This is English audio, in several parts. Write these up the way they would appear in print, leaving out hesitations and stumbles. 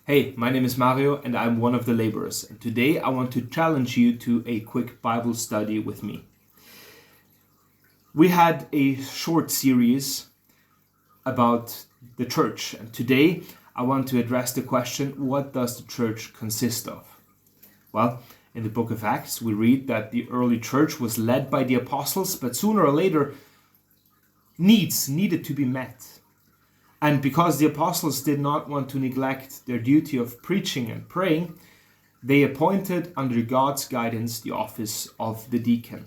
Hey, my name is Mario and I'm one of the laborers. And today I want to challenge you to a quick Bible study with me. We had a short series about the church, and today I want to address the question, what does the church consist of? Well, in the book of Acts, we read that the early church was led by the apostles, but sooner or later needs needed to be met. And because the apostles did not want to neglect their duty of preaching and praying, they appointed under God's guidance the office of the deacon.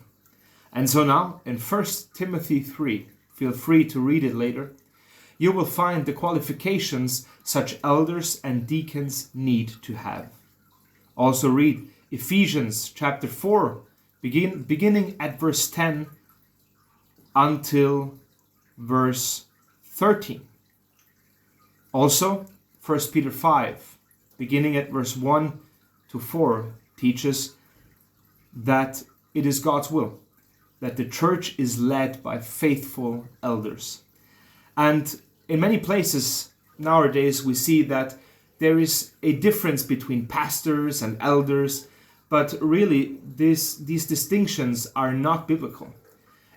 And so now in 1 Timothy 3, feel free to read it later, you will find the qualifications such elders and deacons need to have. Also read Ephesians chapter 4, beginning at verse 10 until verse 13. Also, 1 Peter 5, beginning at verse 1 to 4, teaches that it is God's will that the church is led by faithful elders. And in many places nowadays we see that there is a difference between pastors and elders, but really these distinctions are not biblical.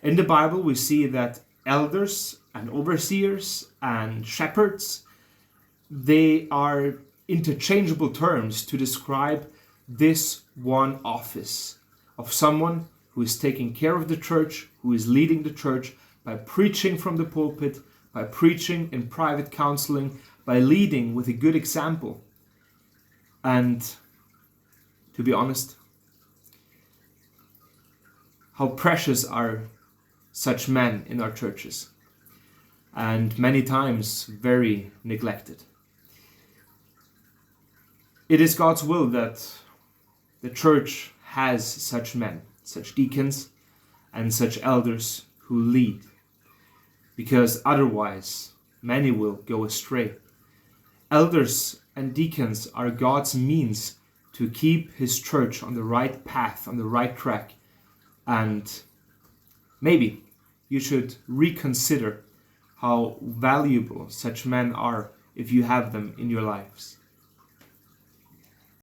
In the Bible we see that elders and overseers and shepherds, they are interchangeable terms to describe this one office of someone who is taking care of the church, who is leading the church by preaching from the pulpit, by preaching in private counseling, by leading with a good example. And to be honest, how precious are such men in our churches, and many times very neglected. It is God's will that the church has such men, such deacons, and such elders who lead, because otherwise many will go astray. Elders and deacons are God's means to keep His church on the right path, on the right track, and maybe you should reconsider how valuable such men are if you have them in your lives.